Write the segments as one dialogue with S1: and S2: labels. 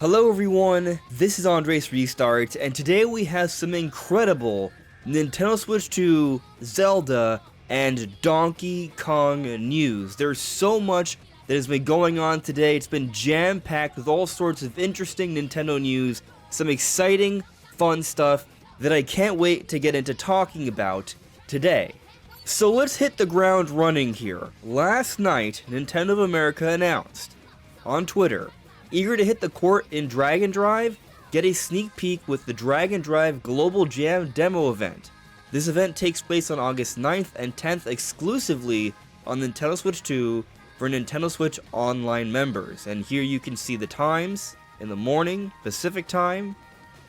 S1: Hello everyone, this is AndresRestart, and today we have some incredible Nintendo Switch 2, Zelda, and Donkey Kong news. There's so much that has been going on today. It's been jam-packed with all sorts of interesting Nintendo news, some exciting, fun stuff that I can't wait to get into talking about today. So let's hit the ground running here. Last night, Nintendo of America announced on Twitter, eager to hit the court in Dragon Drive? Get a sneak peek with the Dragon Drive Global Jam demo event. This event takes place on August 9th and 10th exclusively on Nintendo Switch 2 for Nintendo Switch Online members. And here you can see the times: in the morning, Pacific time,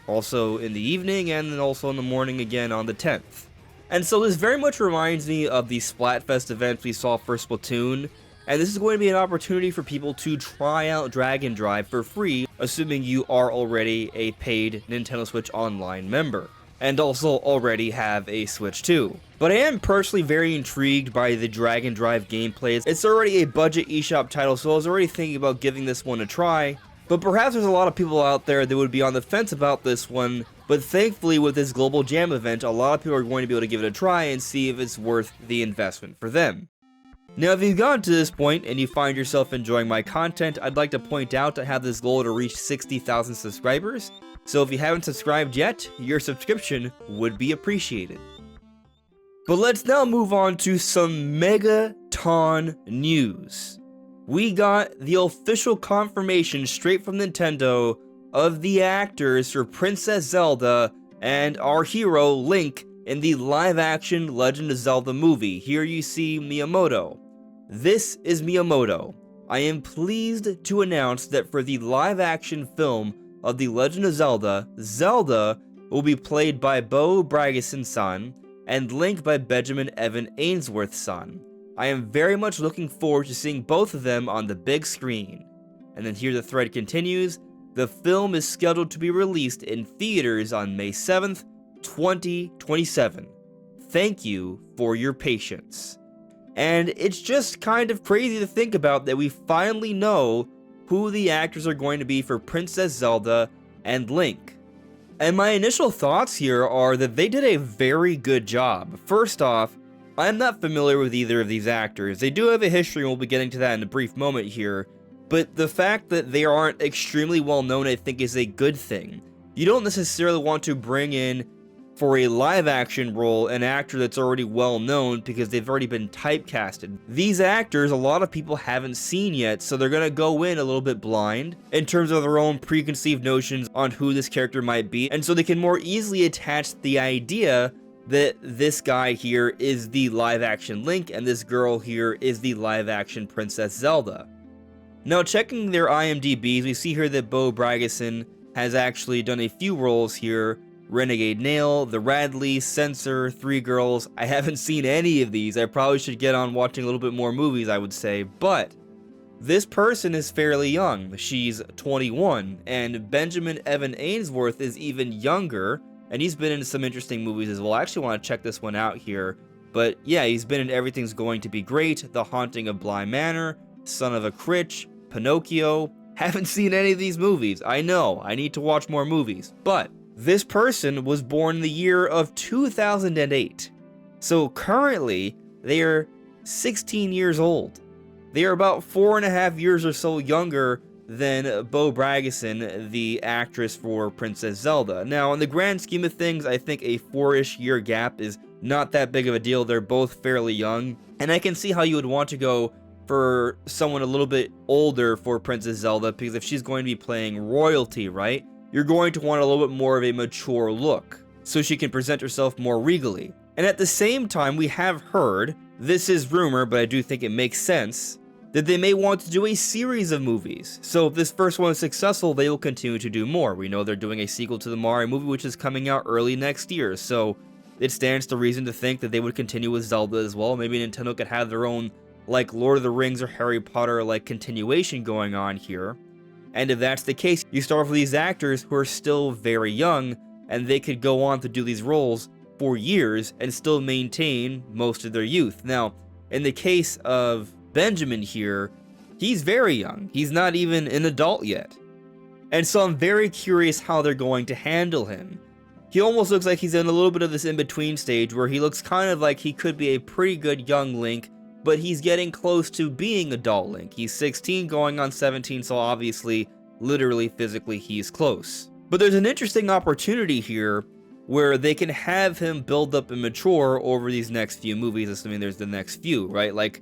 S1: also in the evening, and then also in the morning again on the 10th. And so this very much reminds me of the Splatfest event we saw for Splatoon. And this is going to be an opportunity for people to try out Dragon Drive for free, assuming you are already a paid Nintendo Switch Online member, and also already have a Switch 2. But I am personally very intrigued by the Dragon Drive gameplay. It's already a budget eShop title, so I was already thinking about giving this one a try. But perhaps there's a lot of people out there that would be on the fence about this one, but thankfully with this Global Jam event, a lot of people are going to be able to give it a try and see if it's worth the investment for them. Now, if you've gotten to this point and you find yourself enjoying my content, I'd like to point out I have this goal to reach 60,000 subscribers, so if you haven't subscribed yet, your subscription would be appreciated. But let's now move on to some Megaton news. We got the official confirmation straight from Nintendo of the actors for Princess Zelda and our hero, Link, in the live-action Legend of Zelda movie. Here you see Miyamoto. This is Miyamoto. I am pleased to announce that for the live-action film of The Legend of Zelda, Zelda will be played by Bo Braguson's son, and Link by Benjamin Evan Ainsworth's son. I am very much looking forward to seeing both of them on the big screen. And then here the thread continues. The film is scheduled to be released in theaters on May 7th, 2027. Thank you for your patience. And it's just kind of crazy to think about that we finally know who the actors are going to be for Princess Zelda and Link. And my initial thoughts here are that they did a very good job. First off, I'm not familiar with either of these actors. They do have a history, and we'll be getting to that in a brief moment here, but the fact that they aren't extremely well known I think is a good thing. You don't necessarily want to bring in for a live-action role an actor that's already well-known because they've already been typecasted. These actors, a lot of people haven't seen yet, so they're gonna go in a little bit blind in terms of their own preconceived notions on who this character might be, and so they can more easily attach the idea that this guy here is the live-action Link and this girl here is the live-action Princess Zelda. Now, checking their IMDb's, we see here that Bo Braguson has actually done a few roles here: Renegade Nail, The Radley, Censor, Three Girls. I haven't seen any of these. I probably should get on watching a little bit more movies, I would say, but this person is fairly young. She's 21, and Benjamin Evan Ainsworth is even younger, and he's been in some interesting movies as well. I actually want to check this one out here, but yeah, he's been in Everything's Going to Be Great, The Haunting of Bly Manor, Son of a Critch, Pinocchio. Haven't seen any of these movies. I know, I need to watch more movies, but this person was born in the year of 2008. So currently, they are 16 years old. They are about 4.5 years or so younger than Bo Braguson, the actress for Princess Zelda. Now, in the grand scheme of things, I think a 4-ish year gap is not that big of a deal. They're both fairly young, and I can see how you would want to go for someone a little bit older for Princess Zelda, because if she's going to be playing royalty, right, you're going to want a little bit more of a mature look, so she can present herself more regally. And at the same time, we have heard, this is rumor, but I do think it makes sense, that they may want to do a series of movies. So if this first one is successful, they will continue to do more. We know they're doing a sequel to the Mario movie, which is coming out early next year, so it stands to reason to think that they would continue with Zelda as well. Maybe Nintendo could have their own, like, Lord of the Rings or Harry Potter, like, continuation going on here. And if that's the case, you start with these actors who are still very young, and they could go on to do these roles for years and still maintain most of their youth. Now, in the case of Benjamin here, he's very young. He's not even an adult yet. And so I'm very curious how they're going to handle him. He almost looks like he's in a little bit of this in-between stage where he looks kind of like he could be a pretty good young Link, but he's getting close to being adult Link. He's 16 going on 17, so obviously, literally, physically, he's close. But there's an interesting opportunity here where they can have him build up and mature over these next few movies, assuming there's the next few, right? Like,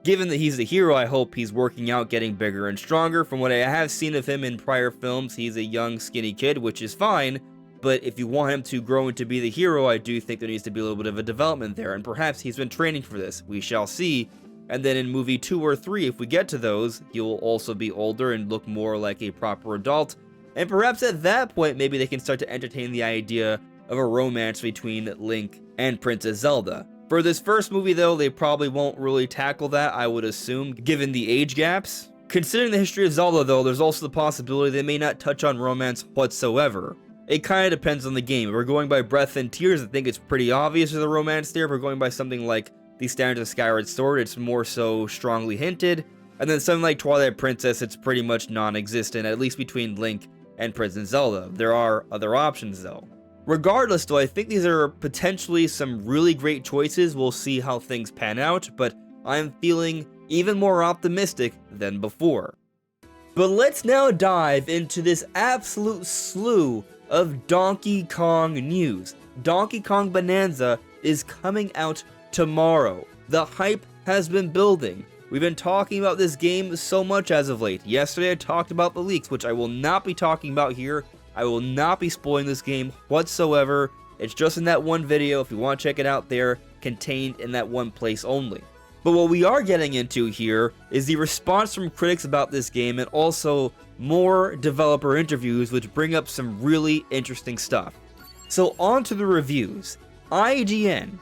S1: given that he's the hero, I hope he's working out, getting bigger and stronger. From what I have seen of him in prior films, he's a young, skinny kid, which is fine. But if you want him to grow into be the hero, I do think there needs to be a little bit of a development there. And perhaps he's been training for this. We shall see. And then in movie 2 or 3, if we get to those, he will also be older and look more like a proper adult. And perhaps at that point, maybe they can start to entertain the idea of a romance between Link and Princess Zelda. For this first movie, though, they probably won't really tackle that, I would assume, given the age gaps. Considering the history of Zelda, though, there's also the possibility they may not touch on romance whatsoever. It kind of depends on the game. If we're going by Breath and Tears, I think it's pretty obvious there's a romance there. If we're going by something like the standards of Skyward Sword, it's more so strongly hinted. And then something like Twilight Princess, it's pretty much non-existent, at least between Link and Princess Zelda. There are other options, though. Regardless, though, I think these are potentially some really great choices. We'll see how things pan out, but I'm feeling even more optimistic than before. But let's now dive into this absolute slew of Donkey Kong news. Donkey Kong Bananza is coming out tomorrow. The hype has been building. We've been talking about this game so much as of late. Yesterday I talked about the leaks, which I will not be talking about here. I will not be spoiling this game whatsoever. It's just in that one video, if you want to check it out there, contained in that one place only. But what we are getting into here is the response from critics about this game and also more developer interviews which bring up some really interesting stuff. So on to the reviews. IGN.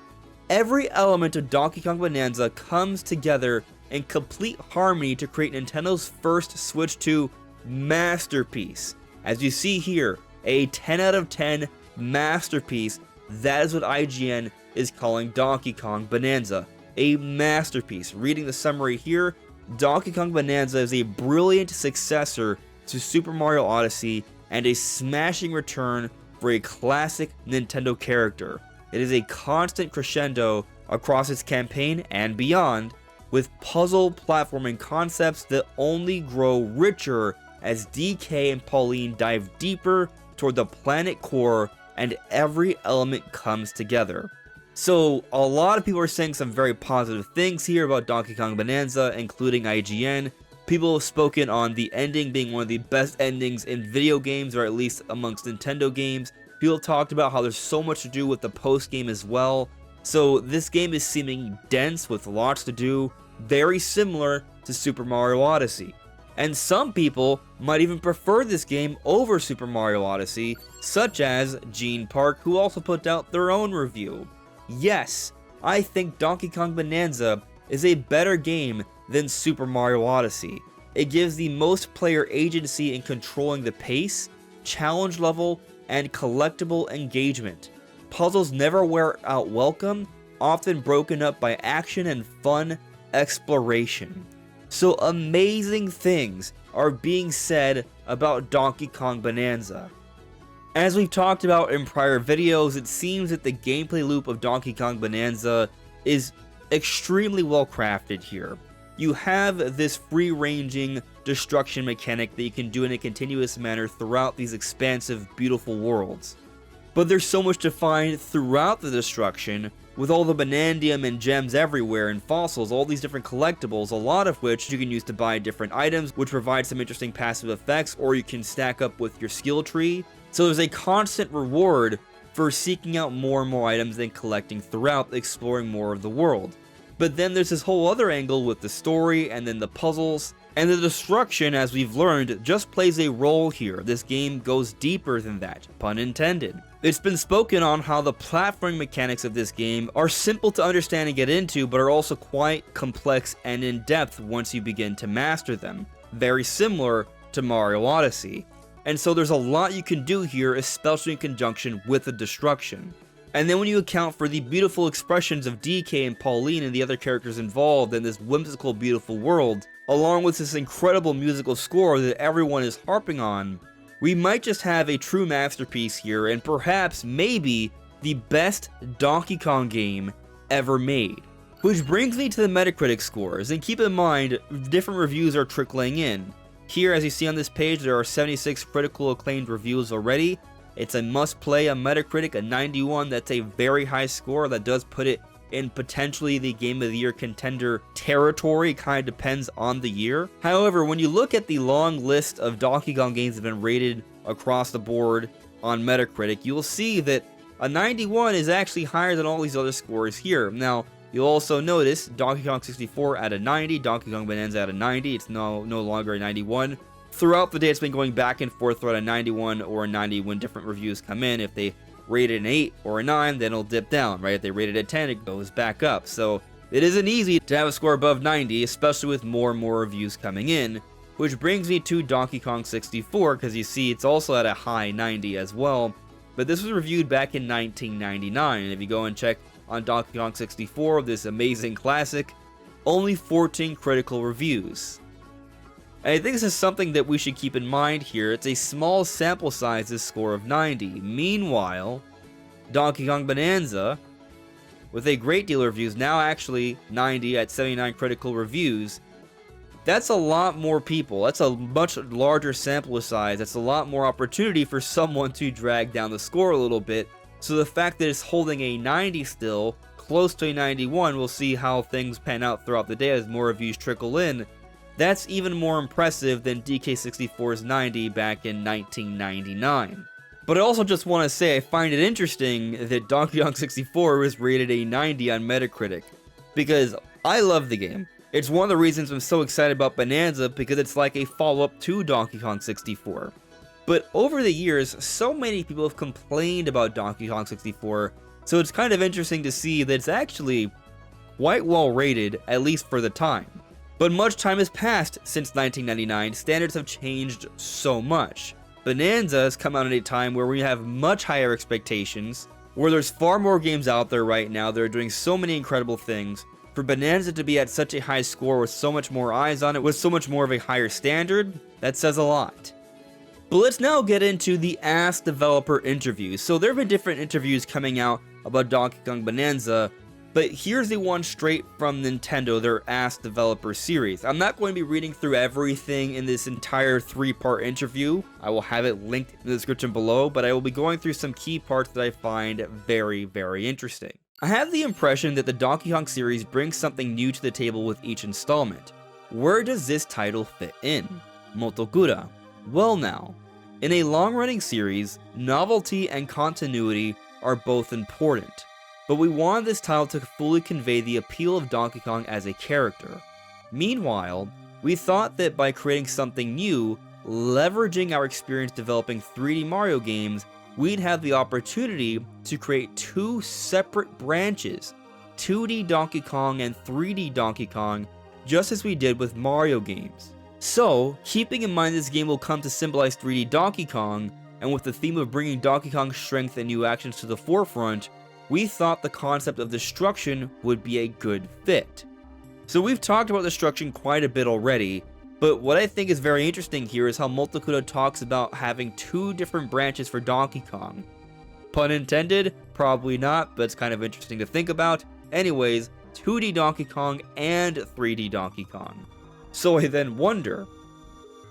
S1: Every element of Donkey Kong Bananza comes together in complete harmony to create Nintendo's first Switch 2 masterpiece. As you see here, a 10 out of 10 masterpiece. That is what IGN is calling Donkey Kong Bananza. A masterpiece. Reading the summary here, Donkey Kong Bananza is a brilliant successor to Super Mario Odyssey and a smashing return for a classic Nintendo character. It is a constant crescendo across its campaign and beyond, with puzzle platforming concepts that only grow richer as DK and Pauline dive deeper toward the planet core and every element comes together. So, a lot of people are saying some very positive things here about Donkey Kong Bananza, including IGN. People have spoken on the ending being one of the best endings in video games, or at least amongst Nintendo games. People have talked about how there's so much to do with the post-game as well. So, this game is seeming dense with lots to do, very similar to Super Mario Odyssey. And some people might even prefer this game over Super Mario Odyssey, such as Gene Park, who also put out their own review. Yes, I think Donkey Kong Bananza is a better game than Super Mario Odyssey. It gives the most player agency in controlling the pace, challenge level, and collectible engagement. Puzzles never wear out welcome, often broken up by action and fun exploration. So amazing things are being said about Donkey Kong Bananza. As we've talked about in prior videos, it seems that the gameplay loop of Donkey Kong Bananza is extremely well crafted here. You have this free-ranging destruction mechanic that you can do in a continuous manner throughout these expansive, beautiful worlds. But there's so much to find throughout the destruction, with all the Banandium and gems everywhere and fossils, all these different collectibles, a lot of which you can use to buy different items, which provide some interesting passive effects, or you can stack up with your skill tree. So there's a constant reward for seeking out more and more items and collecting throughout, exploring more of the world. But then there's this whole other angle with the story and then the puzzles, and the destruction, as we've learned, just plays a role here. This game goes deeper than that, pun intended. It's been spoken on how the platforming mechanics of this game are simple to understand and get into, but are also quite complex and in-depth once you begin to master them. Very similar to Mario Odyssey. And so there's a lot you can do here, especially in conjunction with the destruction. And then when you account for the beautiful expressions of DK and Pauline and the other characters involved in this whimsical, beautiful world, along with this incredible musical score that everyone is harping on, we might just have a true masterpiece here, and perhaps, maybe, the best Donkey Kong game ever made. Which brings me to the Metacritic scores, and keep in mind, different reviews are trickling in. Here, as you see on this page, there are 76 critical acclaimed reviews already. It's a must-play on Metacritic, a 91, that's a very high score that does put it in potentially the Game of the Year contender territory. It kind of depends on the year. However, when you look at the long list of Donkey Kong games that have been rated across the board on Metacritic, you'll see that a 91 is actually higher than all these other scores here. Now, you'll also notice Donkey Kong 64 at a 90, Donkey Kong Bananza at a 90, it's no longer a 91. Throughout the day, it's been going back and forth throughout a 91 or a 90 when different reviews come in. If they rate it an 8 or a 9, then it'll dip down, right? If they rate it at 10, it goes back up. So it isn't easy to have a score above 90, especially with more and more reviews coming in. Which brings me to Donkey Kong 64, because you see it's also at a high 90 as well. But this was reviewed back in 1999, and if you go and check on Donkey Kong 64, this amazing classic, only 14 critical reviews. And I think this is something that we should keep in mind here. It's a small sample size, this score of 90. Meanwhile, Donkey Kong Bananza, with a great deal of reviews, now actually 90 at 79 critical reviews. That's a lot more people. That's a much larger sample size. That's a lot more opportunity for someone to drag down the score a little bit. So the fact that it's holding a 90 still, close to a 91, we'll see how things pan out throughout the day as more reviews trickle in. That's even more impressive than DK64's 90 back in 1999. But I also just want to say I find it interesting that Donkey Kong 64 was rated a 90 on Metacritic, because I love the game. It's one of the reasons I'm so excited about Bananza, because it's like a follow-up to Donkey Kong 64. But over the years, so many people have complained about Donkey Kong 64, so it's kind of interesting to see that it's actually quite well rated, at least for the time. But much time has passed since 1999, standards have changed so much. Bananza has come out at a time where we have much higher expectations, where there's far more games out there right now that are doing so many incredible things. For Bananza to be at such a high score with so much more eyes on it, with so much more of a higher standard, that says a lot. But let's now get into the Ask Developer interviews. So there have been different interviews coming out about Donkey Kong Bananza, but here's the one straight from Nintendo, their Ask Developer series. I'm not going to be reading through everything in this entire 3-part interview. I will have it linked in the description below, but I will be going through some key parts that I find very, very interesting. I have the impression that the Donkey Kong series brings something new to the table with each installment. Where does this title fit in? Motokura. Well now, in a long-running series, novelty and continuity are both important. But we wanted this title to fully convey the appeal of Donkey Kong as a character. Meanwhile, we thought that by creating something new, leveraging our experience developing 3D Mario games, we'd have the opportunity to create two separate branches, 2D Donkey Kong and 3D Donkey Kong, just as we did with Mario games. So, keeping in mind this game will come to symbolize 3D Donkey Kong, and with the theme of bringing Donkey Kong's strength and new actions to the forefront, we thought the concept of destruction would be a good fit. So we've talked about destruction quite a bit already, but what I think is very interesting here is how Motokura talks about having two different branches for Donkey Kong. Pun intended? Probably not, but it's kind of interesting to think about. Anyways, 2D Donkey Kong and 3D Donkey Kong. So I then wonder,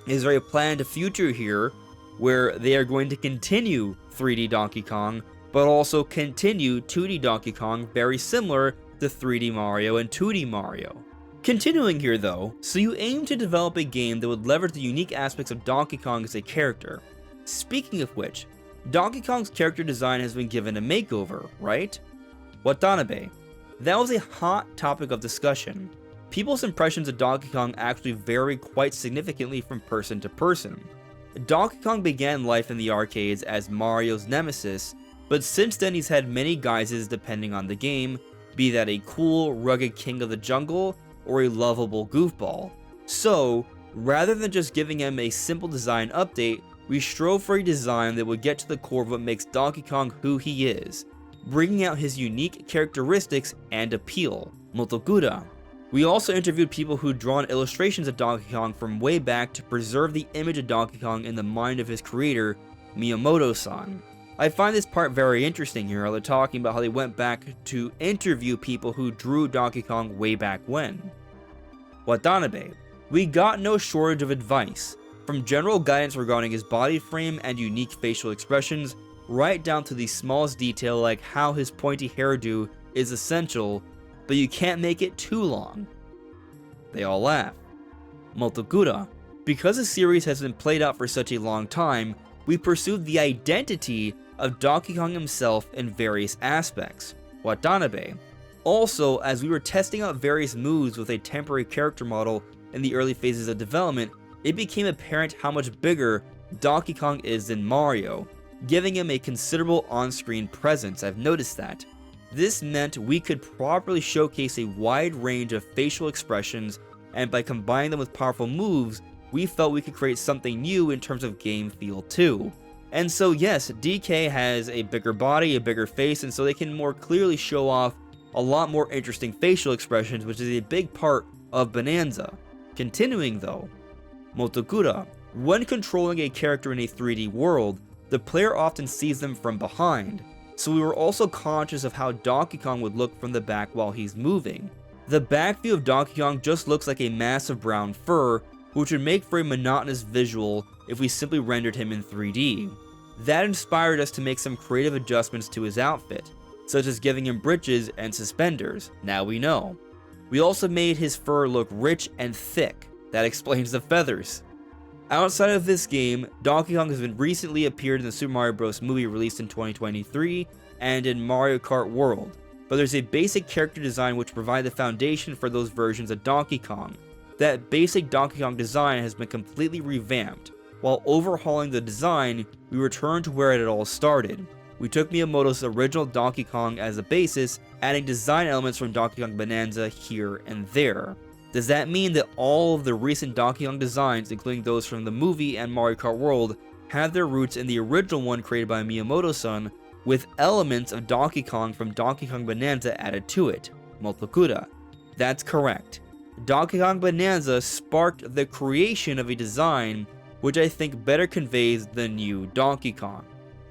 S1: is there a planned future here where they are going to continue 3D Donkey Kong, but also continue 2D Donkey Kong very similar to 3D Mario and 2D Mario? Continuing here though, so you aim to develop a game that would leverage the unique aspects of Donkey Kong as a character. Speaking of which, Donkey Kong's character design has been given a makeover, right? Watanabe. That was a hot topic of discussion. People's impressions of Donkey Kong actually vary quite significantly from person to person. Donkey Kong began life in the arcades as Mario's nemesis, but since then he's had many guises depending on the game, be that a cool, rugged king of the jungle, or a lovable goofball. So, rather than just giving him a simple design update, we strove for a design that would get to the core of what makes Donkey Kong who he is, bringing out his unique characteristics and appeal. Motokura. We also interviewed people who'd drawn illustrations of Donkey Kong from way back to preserve the image of Donkey Kong in the mind of his creator, Miyamoto-san. I find this part very interesting here, they're talking about how they went back to interview people who drew Donkey Kong way back when. Watanabe. We got no shortage of advice, from general guidance regarding his body frame and unique facial expressions, right down to the smallest detail like how his pointy hairdo is essential, but you can't make it too long. They all laugh. Motokura. Because the series has been played out for such a long time, we pursued the identity of Donkey Kong himself in various aspects. Watanabe. Also, as we were testing out various moves with a temporary character model in the early phases of development, it became apparent how much bigger Donkey Kong is than Mario, giving him a considerable on-screen presence. I've noticed that. This meant we could properly showcase a wide range of facial expressions, and by combining them with powerful moves, we felt we could create something new in terms of game feel too. And so yes, DK has a bigger body, a bigger face, and so they can more clearly show off a lot more interesting facial expressions, which is a big part of Bananza. Continuing though, Motokura. When controlling a character in a 3D world, the player often sees them from behind, so we were also conscious of how Donkey Kong would look from the back while he's moving. The back view of Donkey Kong just looks like a mass of brown fur, which would make for a monotonous visual if we simply rendered him in 3D. That inspired us to make some creative adjustments to his outfit, such as giving him breeches and suspenders. Now we know. We also made his fur look rich and thick. That explains the feathers. Outside of this game, Donkey Kong has been recently appeared in the Super Mario Bros. Movie released in 2023 and in Mario Kart World, but there's a basic character design which provides the foundation for those versions of Donkey Kong. That basic Donkey Kong design has been completely revamped. While overhauling the design, we returned to where it all started. We took Miyamoto's original Donkey Kong as a basis, adding design elements from Donkey Kong Bananza here and there. Does that mean that all of the recent Donkey Kong designs, including those from the movie and Mario Kart World, have their roots in the original one created by Miyamoto-san, with elements of Donkey Kong from Donkey Kong Bananza added to it? Motokura. That's correct. Donkey Kong Bananza sparked the creation of a design which I think better conveys the new Donkey Kong.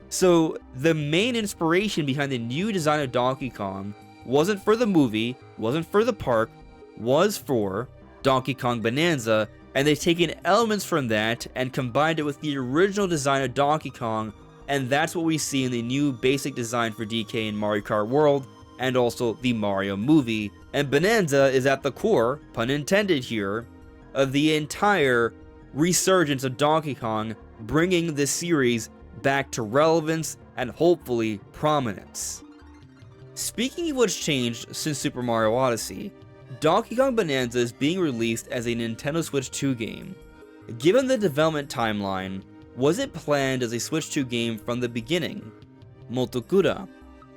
S1: So, the main inspiration behind the new design of Donkey Kong wasn't for the movie, wasn't for the park, was for Donkey Kong Bananza, and they've taken elements from that and combined it with the original design of Donkey Kong, and that's what we see in the new basic design for DK in Mario Kart World, and also the Mario movie. And Bananza is at the core, pun intended here, of the entire resurgence of Donkey Kong, bringing this series back to relevance and hopefully prominence. Speaking of what's changed since Super Mario Odyssey, Donkey Kong Bananza is being released as a Nintendo Switch 2 game. Given the development timeline, was it planned as a Switch 2 game from the beginning? Motokura.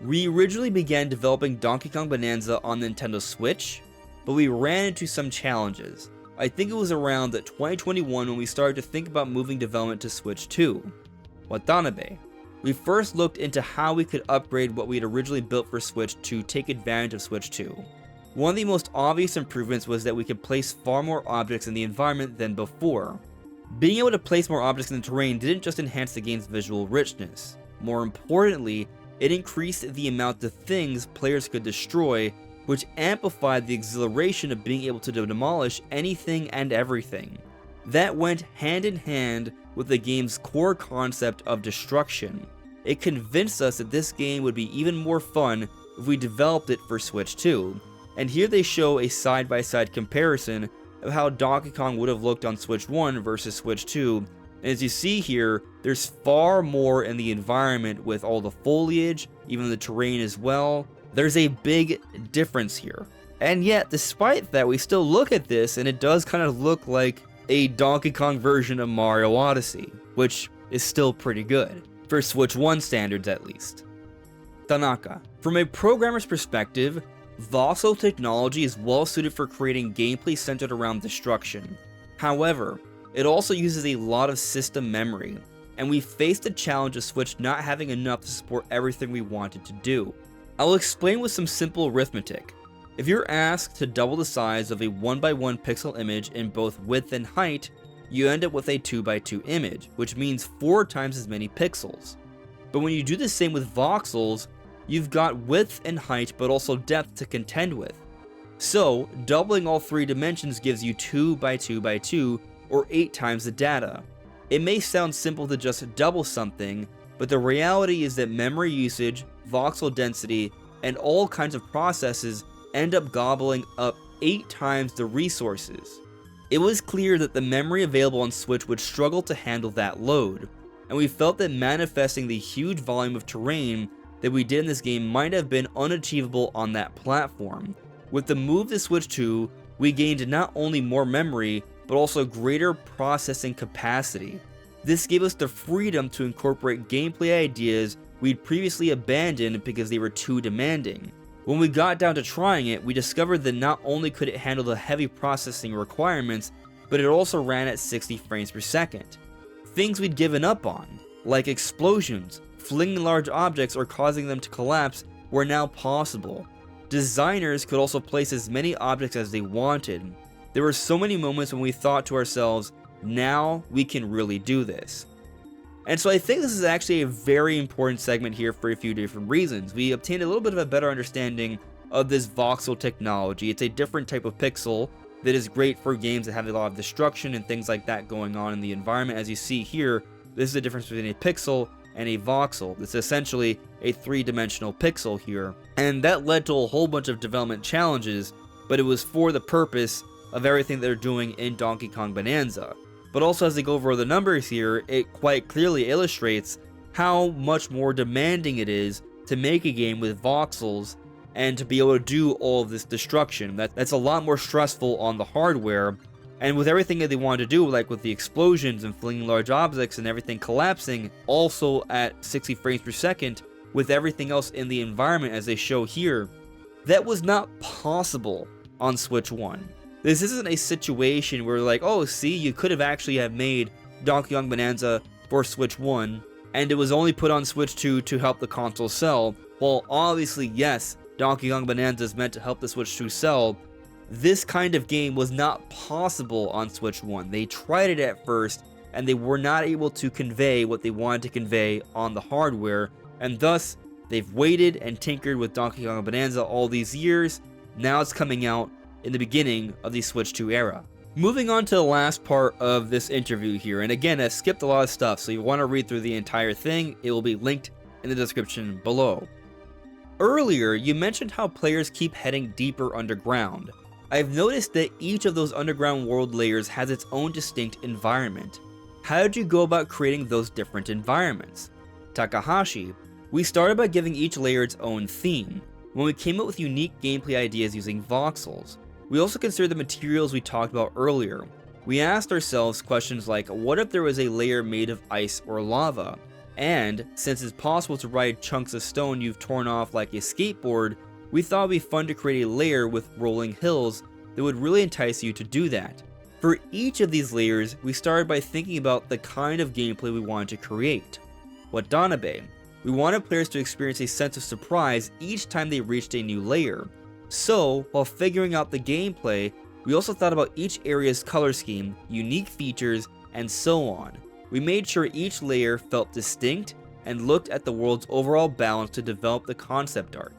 S1: We originally began developing Donkey Kong Bananza on Nintendo Switch, but we ran into some challenges. I think it was around 2021 when we started to think about moving development to Switch 2. Watanabe. We first looked into how we could upgrade what we had originally built for Switch to take advantage of Switch 2. One of the most obvious improvements was that we could place far more objects in the environment than before. Being able to place more objects in the terrain didn't just enhance the game's visual richness. More importantly, it increased the amount of things players could destroy, which amplified the exhilaration of being able to demolish anything and everything. That went hand in hand with the game's core concept of destruction. It convinced us that this game would be even more fun if we developed it for Switch 2. And here they show a side-by-side comparison of how Donkey Kong would have looked on Switch 1 versus Switch 2. And as you see here, there's far more in the environment with all the foliage, even the terrain as well. There's a big difference here. And yet, despite that, we still look at this and it does kind of look like a Donkey Kong version of Mario Odyssey, which is still pretty good, for Switch 1 standards at least. Tanaka. From a programmer's perspective, Voxel technology is well suited for creating gameplay centered around destruction. However, it also uses a lot of system memory, and we faced the challenge of Switch not having enough to support everything we wanted to do. I will explain with some simple arithmetic. If you're asked to double the size of a 1x1 pixel image in both width and height, you end up with a 2x2 image, which means 4 times as many pixels. But when you do the same with voxels, you've got width and height but also depth to contend with. So, doubling all 3 dimensions gives you 2x2x2, or 8 times the data. It may sound simple to just double something, but the reality is that memory usage, voxel density, and all kinds of processes end up gobbling up 8 times the resources. It was clear that the memory available on Switch would struggle to handle that load, and we felt that manifesting the huge volume of terrain that we did in this game might have been unachievable on that platform. With the move to Switch 2, we gained not only more memory, but also greater processing capacity. This gave us the freedom to incorporate gameplay ideas we'd previously abandoned because they were too demanding. When we got down to trying it, we discovered that not only could it handle the heavy processing requirements, but it also ran at 60 frames per second. Things we'd given up on, like explosions, flinging large objects or causing them to collapse, were now possible. Designers could also place as many objects as they wanted. There were so many moments when we thought to ourselves, now we can really do this. And so I think this is actually a very important segment here for a few different reasons. We obtained a little bit of a better understanding of this voxel technology. It's a different type of pixel that is great for games that have a lot of destruction and things like that going on in the environment. As you see here, this is the difference between a pixel and a voxel. It's essentially a 3-dimensional pixel here, and that led to a whole bunch of development challenges, but it was for the purpose of everything they're doing in Donkey Kong Bananza. But also, as they go over the numbers here, it quite clearly illustrates how much more demanding it is to make a game with voxels and to be able to do all of this destruction. That's a lot more stressful on the hardware. And with everything that they wanted to do, like with the explosions and flinging large objects and everything collapsing, also at 60 frames per second, with everything else in the environment as they show here, that was not possible on Switch 1. This isn't a situation where like, oh, see, you could have actually have made Donkey Kong Bananza for Switch 1, and it was only put on Switch 2 to help the console sell. Well, obviously, yes, Donkey Kong Bananza is meant to help the Switch 2 sell. This kind of game was not possible on Switch 1. They tried it at first, and they were not able to convey what they wanted to convey on the hardware, and thus, they've waited and tinkered with Donkey Kong Bananza all these years. Now it's coming out in the beginning of the Switch 2 era. Moving on to the last part of this interview here, and again, I skipped a lot of stuff, so if you want to read through the entire thing, it will be linked in the description below. Earlier, you mentioned how players keep heading deeper underground. I've noticed that each of those underground world layers has its own distinct environment. How did you go about creating those different environments? Takahashi, we started by giving each layer its own theme, when we came up with unique gameplay ideas using voxels. We also considered the materials we talked about earlier. We asked ourselves questions like, what if there was a layer made of ice or lava? And, since it's possible to ride chunks of stone you've torn off like a skateboard, we thought it would be fun to create a layer with rolling hills that would really entice you to do that. For each of these layers, we started by thinking about the kind of gameplay we wanted to create. Watanabe, we wanted players to experience a sense of surprise each time they reached a new layer. So, while figuring out the gameplay, we also thought about each area's color scheme, unique features, and so on. We made sure each layer felt distinct and looked at the world's overall balance to develop the concept art.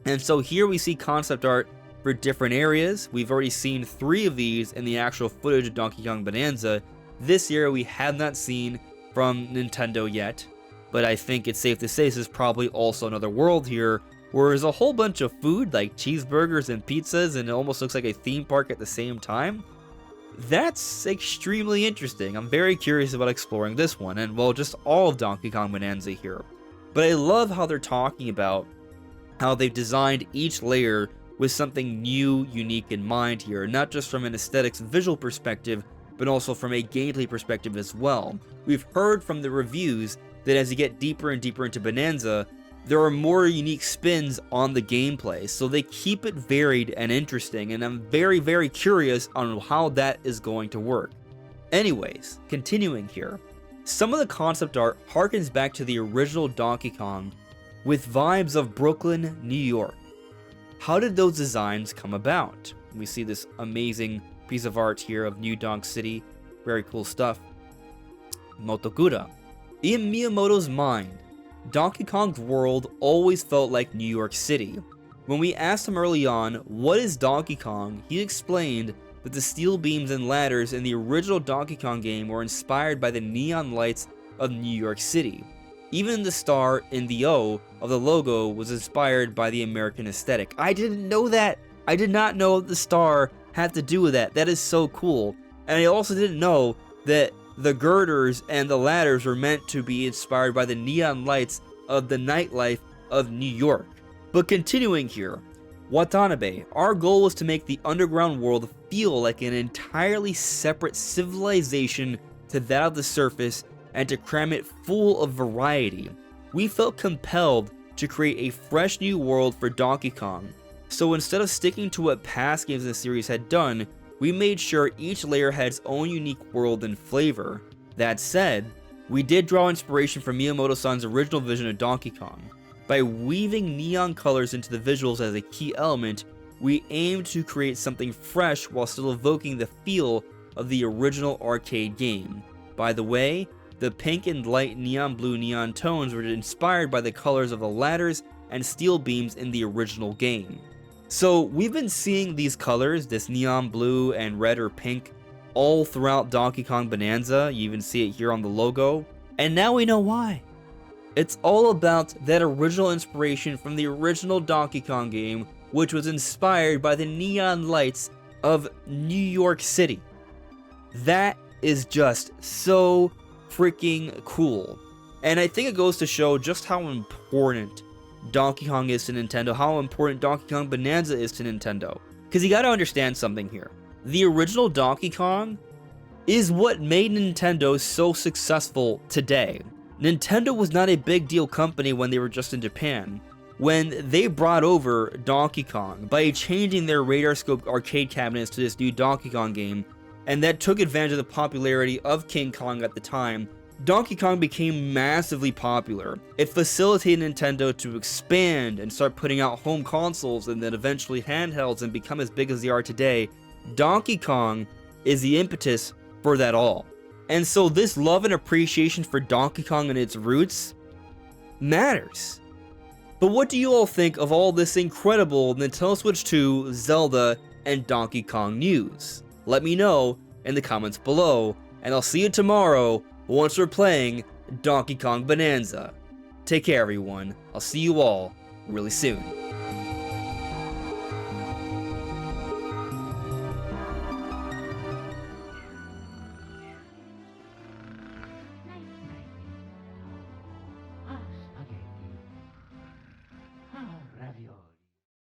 S1: And so here we see concept art for different areas. We've already seen 3 of these in the actual footage of Donkey Kong Bananza. This area we have not seen from Nintendo yet, but I think it's safe to say this is probably also another world here, where there's a whole bunch of food like cheeseburgers and pizzas, and it almost looks like a theme park at the same time. That's extremely interesting. I'm very curious about exploring this one, and well, just all of Donkey Kong Bananza here. But I love how they're talking about how they've designed each layer with something new, unique in mind here, not just from an aesthetics visual perspective, but also from a gameplay perspective as well. We've heard from the reviews that as you get deeper and deeper into Bananza, there are more unique spins on the gameplay, so they keep it varied and interesting, and I'm very, very curious on how that is going to work. Anyways, continuing here, some of the concept art harkens back to the original Donkey Kong with vibes of Brooklyn, New York. How did those designs come about? We see this amazing piece of art here of New Donk City. Very cool stuff. Motokura. In Miyamoto's mind, Donkey Kong's world always felt like New York City. When we asked him early on, what is Donkey Kong, he explained that the steel beams and ladders in the original Donkey Kong game were inspired by the neon lights of New York City. Even the star in the O of the logo was inspired by the American aesthetic. I didn't know that! I did not know the star had to do with that. That is so cool. And I also didn't know that the girders and the ladders were meant to be inspired by the neon lights of the nightlife of New York. But continuing here, Watanabe, our goal was to make the underground world feel like an entirely separate civilization to that of the surface and to cram it full of variety. We felt compelled to create a fresh new world for Donkey Kong. So instead of sticking to what past games in the series had done, we made sure each layer had its own unique world and flavor. That said, we did draw inspiration from Miyamoto-san's original vision of Donkey Kong. By weaving neon colors into the visuals as a key element, we aimed to create something fresh while still evoking the feel of the original arcade game. By the way, the pink and light neon blue neon tones were inspired by the colors of the ladders and steel beams in the original game. So we've been seeing these colors, this neon blue and red or pink, all throughout Donkey Kong Bananza. You even see it here on the logo. And now we know why. It's all about that original inspiration from the original Donkey Kong game, which was inspired by the neon lights of New York City. That is just so freaking cool. And I think it goes to show just how important Donkey Kong is to Nintendo, how important Donkey Kong Bananza is to Nintendo. Because you gotta understand something here. The original Donkey Kong is what made Nintendo so successful today. Nintendo was not a big deal company when they were just in Japan. When they brought over Donkey Kong by changing their radar scope arcade cabinets to this new Donkey Kong game, and that took advantage of the popularity of King Kong at the time, Donkey Kong became massively popular. It facilitated Nintendo to expand and start putting out home consoles and then eventually handhelds and become as big as they are today. Donkey Kong is the impetus for that all. And so this love and appreciation for Donkey Kong and its roots matters. But what do you all think of all this incredible Nintendo Switch 2, Zelda, and Donkey Kong news? Let me know in the comments below, and I'll see you tomorrow once we're playing Donkey Kong Bananza. Take care, everyone. I'll see you all really soon.